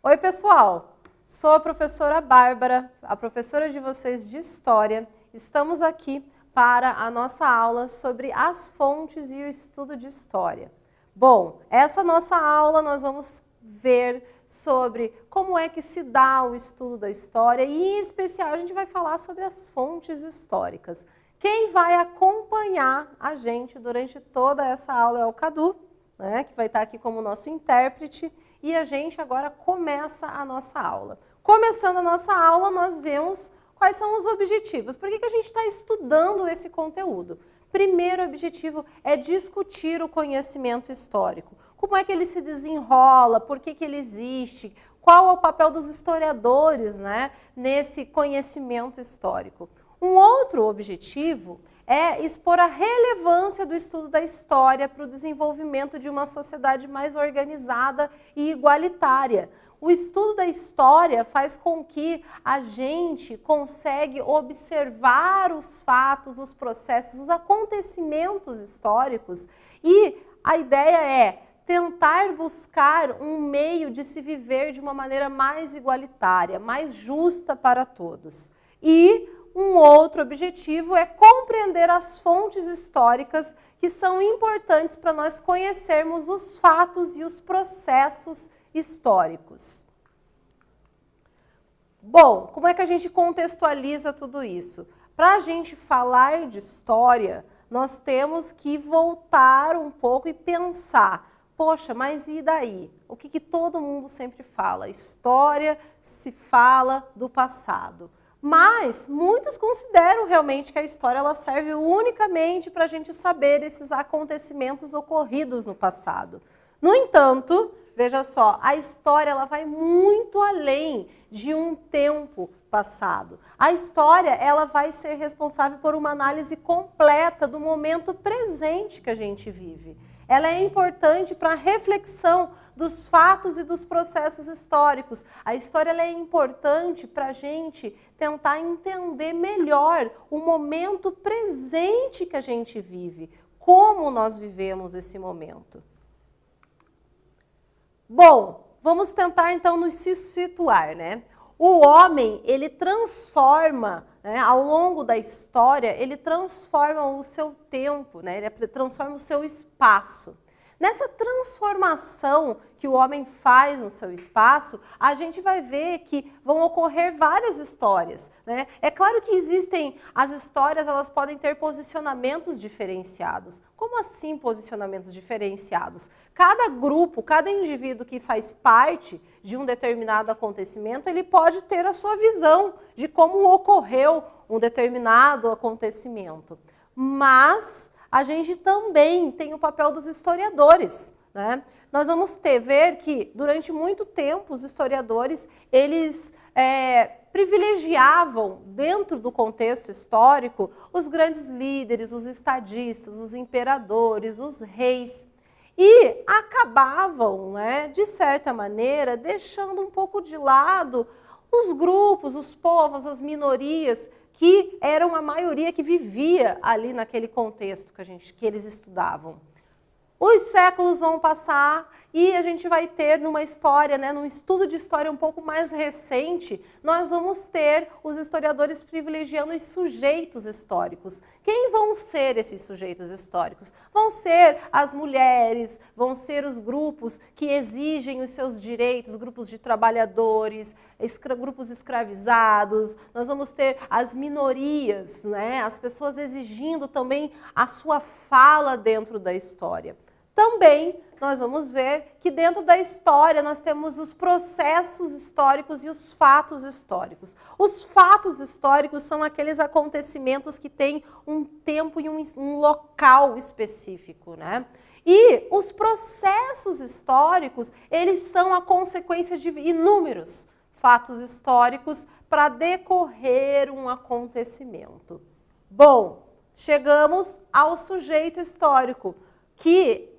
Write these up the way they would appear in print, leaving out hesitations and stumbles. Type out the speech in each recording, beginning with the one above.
Oi, pessoal! Sou a professora Bárbara, a professora de vocês de História. Estamos aqui para a nossa aula sobre as fontes e o estudo de História. Bom, essa nossa aula nós vamos ver sobre como é que se dá o estudo da História e, em especial, a gente vai falar sobre as fontes históricas. Quem vai acompanhar a gente durante toda essa aula é o Cadu, né, que vai estar aqui como nosso intérprete. E a gente agora começa a nossa aula. Começando a nossa aula, nós vemos quais são os objetivos. Por que a gente está estudando esse conteúdo? Primeiro objetivo é discutir o conhecimento histórico. Como é que ele se desenrola, por que ele existe, qual é o papel dos historiadores, né, nesse conhecimento histórico. Um outro objetivo é expor a relevância do estudo da história para o desenvolvimento de uma sociedade mais organizada e igualitária. O estudo da história faz com que a gente consiga observar os fatos, os processos, os acontecimentos históricos e a ideia é tentar buscar um meio de se viver de uma maneira mais igualitária, mais justa para todos. E um outro objetivo é compreender as fontes históricas que são importantes para nós conhecermos os fatos e os processos históricos. Bom, como é que a gente contextualiza tudo isso? Para a gente falar de história, nós temos que voltar um pouco e pensar, poxa, mas e daí? O que todo mundo sempre fala? História se fala do passado. Mas muitos consideram realmente que a história ela serve unicamente para a gente saber esses acontecimentos ocorridos no passado. No entanto, veja só, a história ela vai muito além de um tempo passado. A história ela vai ser responsável por uma análise completa do momento presente que a gente vive. Ela é importante para a reflexão dos fatos e dos processos históricos. A história ela é importante para a gente tentar entender melhor o momento presente que a gente vive, como nós vivemos esse momento. Bom, vamos tentar então nos situar, né? O homem, ele transforma, né, ao longo da história, ele transforma o seu tempo, né, ele transforma o seu espaço. Nessa transformação que o homem faz no seu espaço, a gente vai ver que vão ocorrer várias histórias, né? É claro que existem, as histórias elas podem ter posicionamentos diferenciados. Como assim posicionamentos diferenciados? Cada grupo, cada indivíduo que faz parte de um determinado acontecimento, ele pode ter a sua visão de como ocorreu um determinado acontecimento. Mas a gente também tem o papel dos historiadores, né? Nós vamos ver que, durante muito tempo, os historiadores, eles privilegiavam, dentro do contexto histórico, os grandes líderes, os estadistas, os imperadores, os reis, e acabavam, né, de certa maneira, deixando um pouco de lado os grupos, os povos, as minorias, que eram a maioria que vivia ali naquele contexto que eles estudavam. Os séculos vão passar e a gente vai ter numa história, né, num estudo de história um pouco mais recente, nós vamos ter os historiadores privilegiando os sujeitos históricos. Quem vão ser esses sujeitos históricos? Vão ser as mulheres, vão ser os grupos que exigem os seus direitos, grupos de trabalhadores, grupos escravizados, nós vamos ter as minorias, né, as pessoas exigindo também a sua fala dentro da história. Também nós vamos ver que dentro da história nós temos os processos históricos e os fatos históricos. Os fatos históricos são aqueles acontecimentos que têm um tempo e um local específico, né? E os processos históricos, eles são a consequência de inúmeros fatos históricos para decorrer um acontecimento. Bom, chegamos ao sujeito histórico, que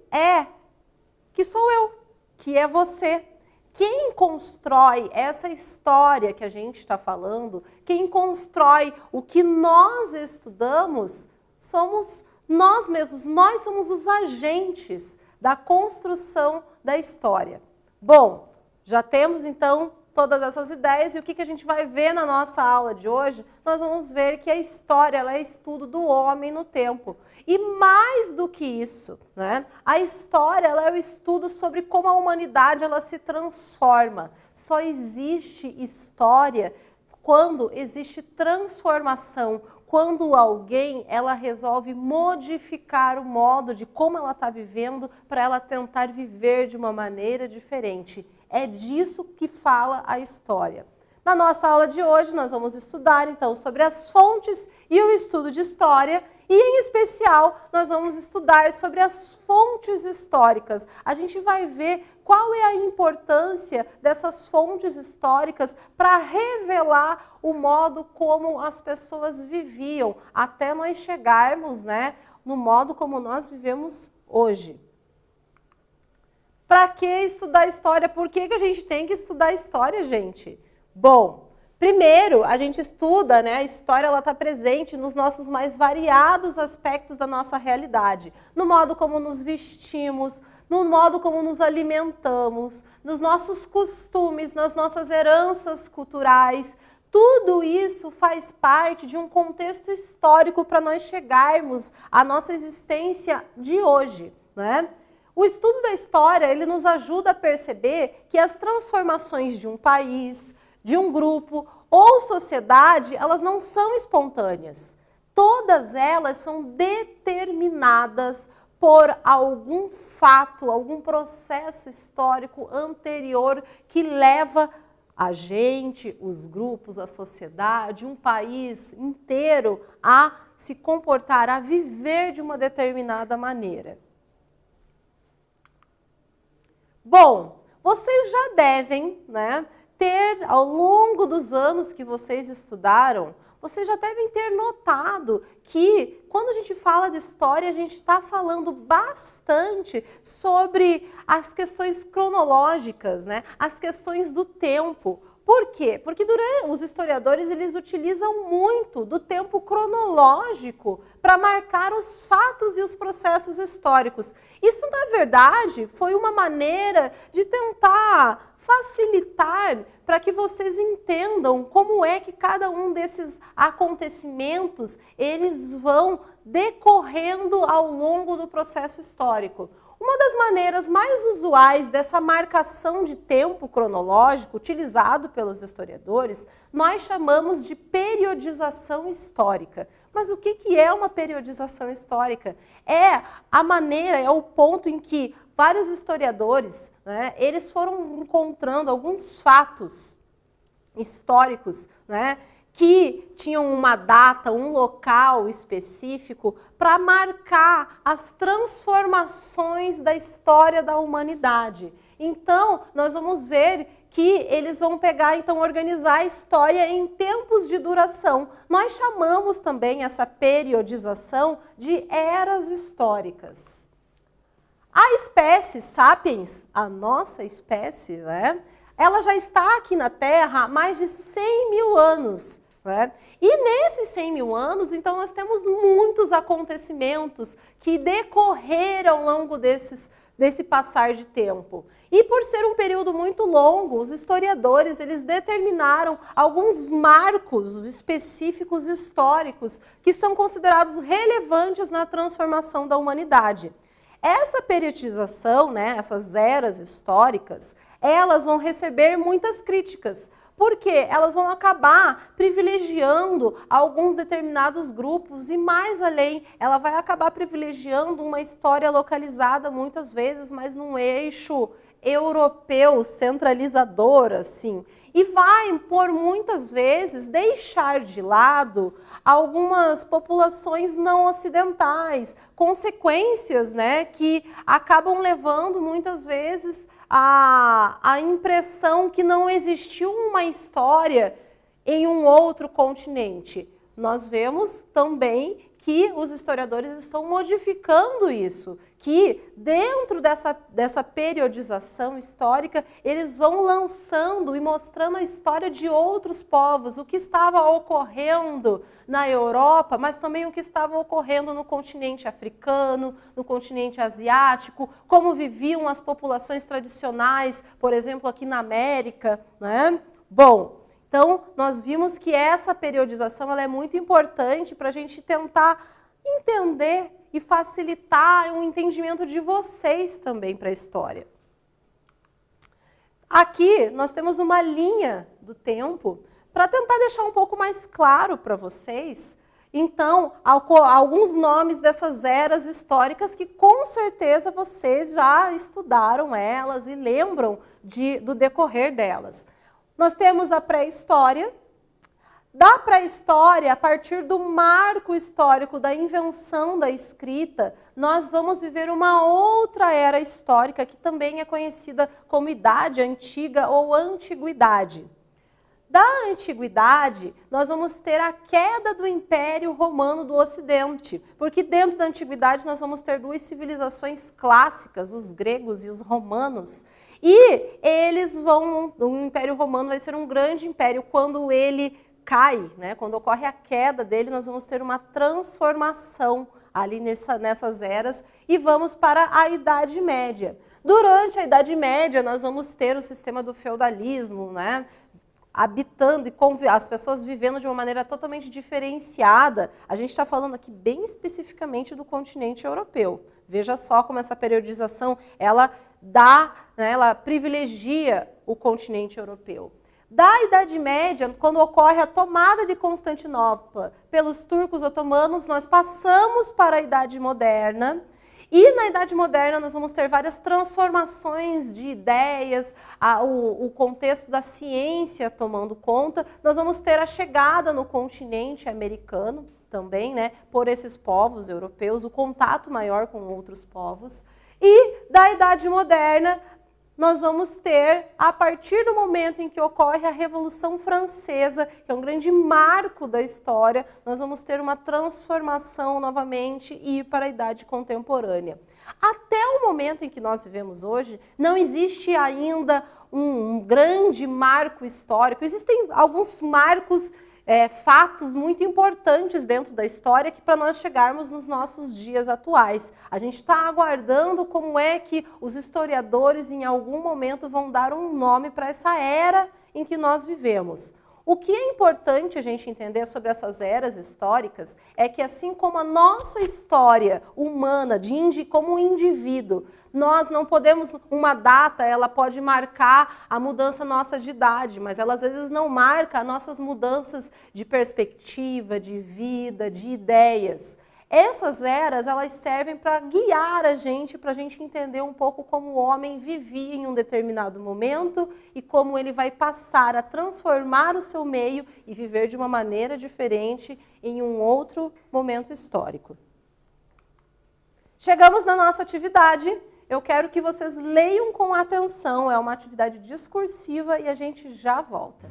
sou eu, que é você. Quem constrói essa história que a gente está falando, quem constrói o que nós estudamos, somos nós mesmos. Nós somos os agentes da construção da história. Bom, Já temos, então, todas essas ideias e o que a gente vai ver na nossa aula de hoje? Nós vamos ver que a história ela é estudo do homem no tempo. E mais do que isso, né? A história ela é o estudo sobre como a humanidade ela se transforma. Só existe história quando existe transformação, quando alguém ela resolve modificar o modo de como ela está vivendo para ela tentar viver de uma maneira diferente. É disso que fala a história. Na nossa aula de hoje, nós vamos estudar, então, sobre as fontes e o estudo de história, e, em especial, nós vamos estudar sobre as fontes históricas. A gente vai ver qual é a importância dessas fontes históricas para revelar o modo como as pessoas viviam, até nós chegarmos, né, no modo como nós vivemos hoje. Para que estudar história? Por que a gente tem que estudar história, gente? Bom, primeiro, a gente estuda, né, a história está presente nos nossos mais variados aspectos da nossa realidade. No modo como nos vestimos, no modo como nos alimentamos, nos nossos costumes, nas nossas heranças culturais. Tudo isso faz parte de um contexto histórico para nós chegarmos à nossa existência de hoje, né? O estudo da história, ele nos ajuda a perceber que as transformações de um país, de um grupo ou sociedade, elas não são espontâneas. Todas elas são determinadas por algum fato, algum processo histórico anterior que leva a gente, os grupos, a sociedade, um país inteiro a se comportar, a viver de uma determinada maneira. Bom, vocês já devem, né, ter, ao longo dos anos que vocês estudaram, vocês já devem ter notado que, quando a gente fala de história, a gente está falando bastante sobre as questões cronológicas, né, as questões do tempo. Por quê? Porque os historiadores eles utilizam muito do tempo cronológico para marcar os fatos e os processos históricos. Isso, na verdade, foi uma maneira de tentar facilitar para que vocês entendam como é que cada um desses acontecimentos eles vão decorrendo ao longo do processo histórico. Uma das maneiras mais usuais dessa marcação de tempo cronológico utilizado pelos historiadores, nós chamamos de periodização histórica. Mas o que é uma periodização histórica? É a maneira, é o ponto em que vários historiadores, né, eles foram encontrando alguns fatos históricos, né, que tinham uma data, um local específico para marcar as transformações da história da humanidade. Então, nós vamos ver que eles vão pegar, então, organizar a história em tempos de duração. Nós chamamos também essa periodização de eras históricas. A espécie Sapiens, a nossa espécie, né, ela já está aqui na Terra há mais de 100 mil anos. Né? E nesses 100 mil anos, então, nós temos muitos acontecimentos que decorreram ao longo desse passar de tempo. E por ser um período muito longo, os historiadores eles determinaram alguns marcos específicos históricos que são considerados relevantes na transformação da humanidade. Essa periodização, né, essas eras históricas, elas vão receber muitas críticas, porque elas vão acabar privilegiando alguns determinados grupos e, mais além, ela vai acabar privilegiando uma história localizada, muitas vezes, mas num eixo europeu, centralizador, assim. E vai, por muitas vezes, deixar de lado algumas populações não ocidentais, consequências, né, que acabam levando, muitas vezes, a impressão que não existiu uma história em um outro continente. Nós vemos também que os historiadores estão modificando isso, que dentro dessa periodização histórica, eles vão lançando e mostrando a história de outros povos, o que estava ocorrendo na Europa, mas também o que estava ocorrendo no continente africano, no continente asiático, como viviam as populações tradicionais, por exemplo, aqui na América, né? Bom, então, nós vimos que essa periodização ela é muito importante para a gente tentar entender e facilitar um entendimento de vocês também para a história. Aqui, nós temos uma linha do tempo para tentar deixar um pouco mais claro para vocês, então, alguns nomes dessas eras históricas que com certeza vocês já estudaram elas e lembram do decorrer delas. Nós temos a pré-história. Da pré-história, a partir do marco histórico da invenção da escrita, nós vamos viver uma outra era histórica que também é conhecida como Idade Antiga ou Antiguidade. Da Antiguidade, nós vamos ter a queda do Império Romano do Ocidente, porque dentro da Antiguidade nós vamos ter duas civilizações clássicas, os gregos e os romanos. E o Império Romano vai ser um grande império. Quando ele cai, né, quando ocorre a queda dele, nós vamos ter uma transformação ali nessas eras e vamos para a Idade Média. Durante a Idade Média, nós vamos ter o sistema do feudalismo, né, habitando e as pessoas vivendo de uma maneira totalmente diferenciada. A gente está falando aqui bem especificamente do continente europeu. Veja só como essa periodização, ela privilegia o continente europeu. Da Idade Média, quando ocorre a tomada de Constantinopla pelos turcos otomanos, nós passamos para a Idade Moderna. E na Idade Moderna nós vamos ter várias transformações de ideias, o contexto da ciência tomando conta. Nós vamos ter a chegada no continente americano também, né, por esses povos europeus, o contato maior com outros povos. E da Idade Moderna, nós vamos ter, a partir do momento em que ocorre a Revolução Francesa, que é um grande marco da história, nós vamos ter uma transformação novamente e ir para a Idade Contemporânea. Até o momento em que nós vivemos hoje, não existe ainda um grande marco histórico. Existem alguns marcos, fatos muito importantes dentro da história que para nós chegarmos nos nossos dias atuais. A gente está aguardando como é que os historiadores em algum momento vão dar um nome para essa era em que nós vivemos. O que é importante a gente entender sobre essas eras históricas é que assim como a nossa história humana, como um indivíduo, nós não podemos, uma data, ela pode marcar a mudança nossa de idade, mas ela às vezes não marca as nossas mudanças de perspectiva, de vida, de ideias. Essas eras, elas servem para guiar a gente, para a gente entender um pouco como o homem vivia em um determinado momento e como ele vai passar a transformar o seu meio e viver de uma maneira diferente em um outro momento histórico. Chegamos na nossa atividade. Eu quero que vocês leiam com atenção, é uma atividade discursiva e a gente já volta.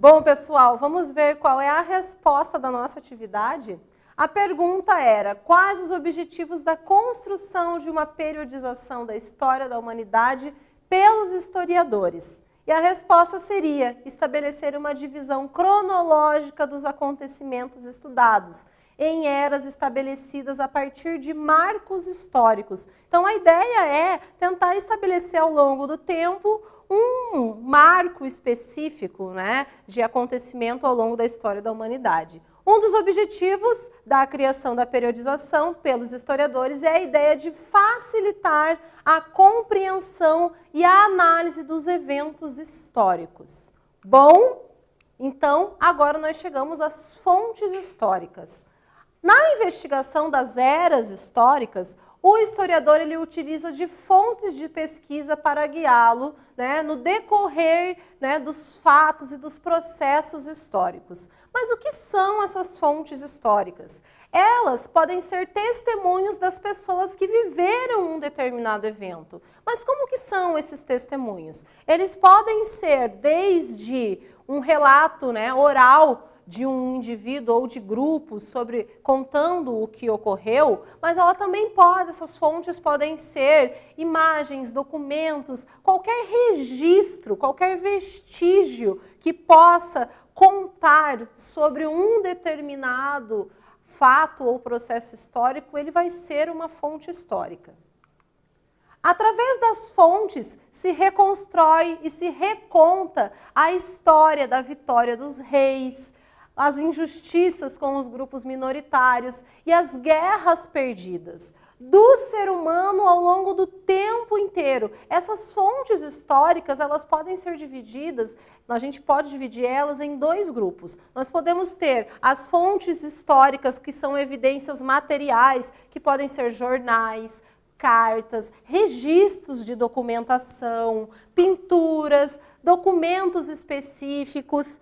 Bom, pessoal, vamos ver qual é a resposta da nossa atividade? A pergunta era: quais os objetivos da construção de uma periodização da história da humanidade pelos historiadores? E a resposta seria estabelecer uma divisão cronológica dos acontecimentos estudados, em eras estabelecidas a partir de marcos históricos. Então, a ideia é tentar estabelecer ao longo do tempo um marco específico, né, de acontecimento ao longo da história da humanidade. Um dos objetivos da criação da periodização pelos historiadores é a ideia de facilitar a compreensão e a análise dos eventos históricos. Bom, então agora nós chegamos às fontes históricas. Na investigação das eras históricas, o historiador ele utiliza de fontes de pesquisa para guiá-lo, né, no decorrer, né, dos fatos e dos processos históricos. Mas o que são essas fontes históricas? Elas podem ser testemunhos das pessoas que viveram um determinado evento. Mas como que são esses testemunhos? Eles podem ser desde um relato, né, oral de um indivíduo ou de grupos sobre contando o que ocorreu, mas essas fontes podem ser imagens, documentos, qualquer registro, qualquer vestígio que possa contar sobre um determinado fato ou processo histórico, ele vai ser uma fonte histórica. Através das fontes se reconstrói e se reconta a história da vitória dos reis, as injustiças com os grupos minoritários e as guerras perdidas do ser humano ao longo do tempo inteiro. Essas fontes históricas, elas podem ser divididas, a gente pode dividir elas em dois grupos. Nós podemos ter as fontes históricas, que são evidências materiais, que podem ser jornais, cartas, registros de documentação, pinturas, documentos específicos,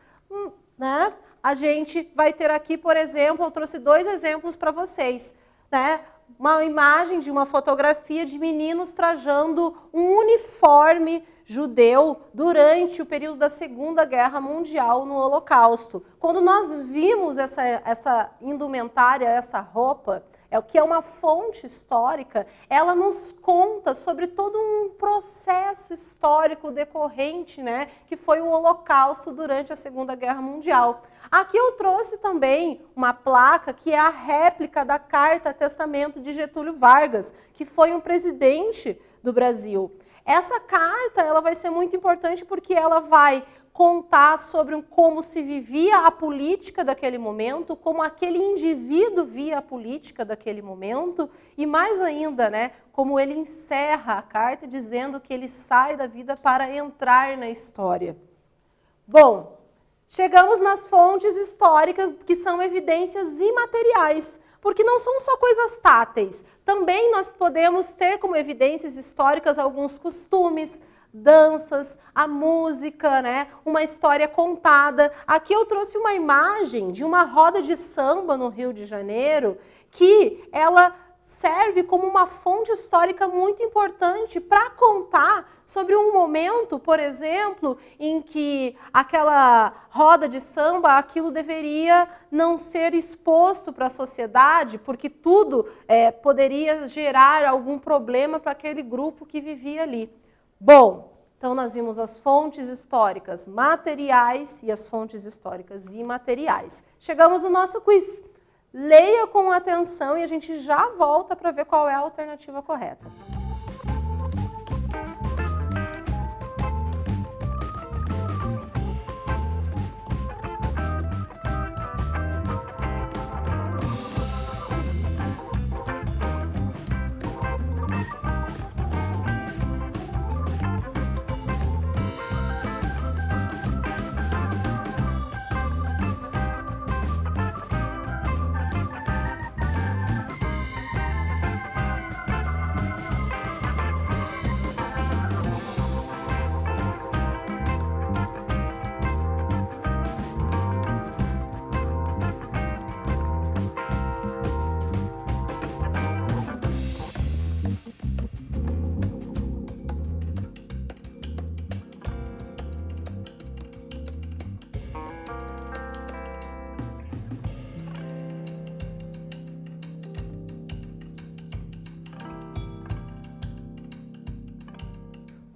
né? A gente vai ter aqui, por exemplo, eu trouxe dois exemplos para vocês, né? Uma imagem de uma fotografia de meninos trajando um uniforme judeu durante o período da Segunda Guerra Mundial no Holocausto. Quando nós vimos essa indumentária, essa roupa, o que é uma fonte histórica, ela nos conta sobre todo um processo histórico decorrente, né, que foi o Holocausto durante a Segunda Guerra Mundial. Aqui eu trouxe também uma placa que é a réplica da Carta Testamento de Getúlio Vargas, que foi um presidente do Brasil. Essa carta ela vai ser muito importante porque ela vai contar sobre como se vivia a política daquele momento, como aquele indivíduo via a política daquele momento e mais ainda, né, como ele encerra a carta dizendo que ele sai da vida para entrar na história. Bom, chegamos nas fontes históricas que são evidências imateriais, porque não são só coisas táteis. Também nós podemos ter como evidências históricas alguns costumes, danças, a música, né? Uma história contada. Aqui eu trouxe uma imagem de uma roda de samba no Rio de Janeiro, que ela serve como uma fonte histórica muito importante para contar sobre um momento, por exemplo, em que aquela roda de samba, aquilo deveria não ser exposto para a sociedade, porque tudo poderia gerar algum problema para aquele grupo que vivia ali. Bom, então nós vimos as fontes históricas materiais e as fontes históricas imateriais. Chegamos no nosso quiz. Leia com atenção e a gente já volta para ver qual é a alternativa correta.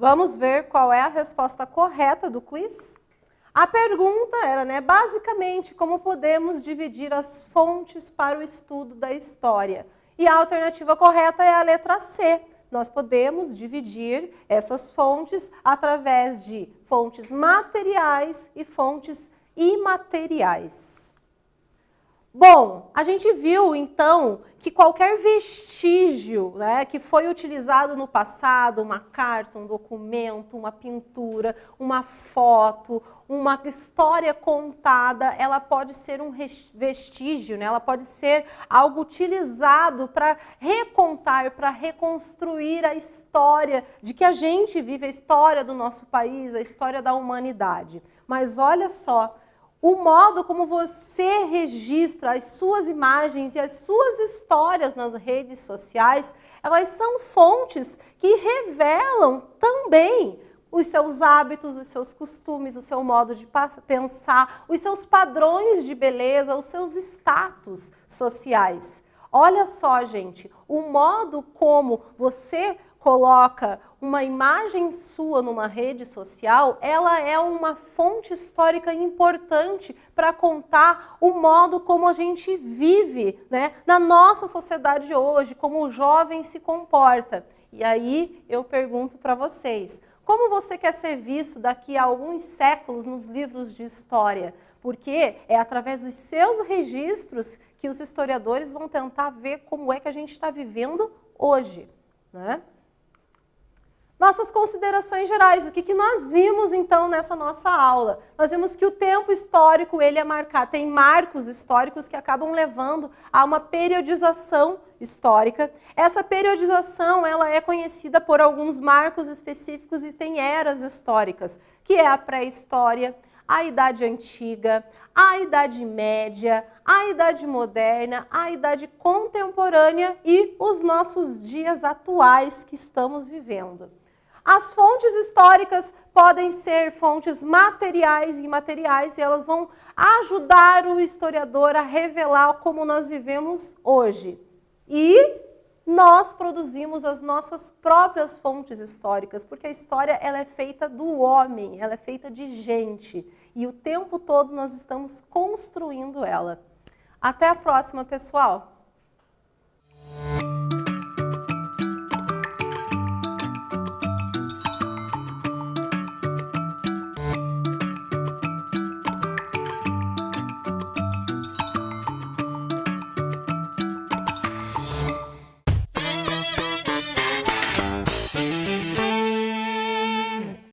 Vamos ver qual é a resposta correta do quiz? A pergunta era, basicamente, como podemos dividir as fontes para o estudo da história? E a alternativa correta é a letra C. Nós podemos dividir essas fontes através de fontes materiais e fontes imateriais. Bom, a gente viu, então, que qualquer vestígio, que foi utilizado no passado, uma carta, um documento, uma pintura, uma foto, uma história contada, ela pode ser um vestígio, ela pode ser algo utilizado para recontar, para reconstruir a história de que a gente vive, a história do nosso país, a história da humanidade. Mas olha só, o modo como você registra as suas imagens e as suas histórias nas redes sociais, elas são fontes que revelam também os seus hábitos, os seus costumes, o seu modo de pensar, os seus padrões de beleza, os seus status sociais. Olha só, gente, o modo como você coloca uma imagem sua numa rede social, ela é uma fonte histórica importante para contar o modo como a gente vive, na nossa sociedade hoje, como o jovem se comporta. E aí eu pergunto para vocês, como você quer ser visto daqui a alguns séculos nos livros de história? Porque é através dos seus registros que os historiadores vão tentar ver como é que a gente está vivendo hoje, Nossas considerações gerais, o que nós vimos então nessa nossa aula? Nós vimos que o tempo histórico ele é marcado, tem marcos históricos que acabam levando a uma periodização histórica. Essa periodização ela é conhecida por alguns marcos específicos e tem eras históricas, que é a pré-história, a Idade Antiga, a Idade Média, a Idade Moderna, a Idade Contemporânea e os nossos dias atuais que estamos vivendo. As fontes históricas podem ser fontes materiais e imateriais e elas vão ajudar o historiador a revelar como nós vivemos hoje. E nós produzimos as nossas próprias fontes históricas, porque a história ela é feita do homem, ela é feita de gente. E o tempo todo nós estamos construindo ela. Até a próxima, pessoal!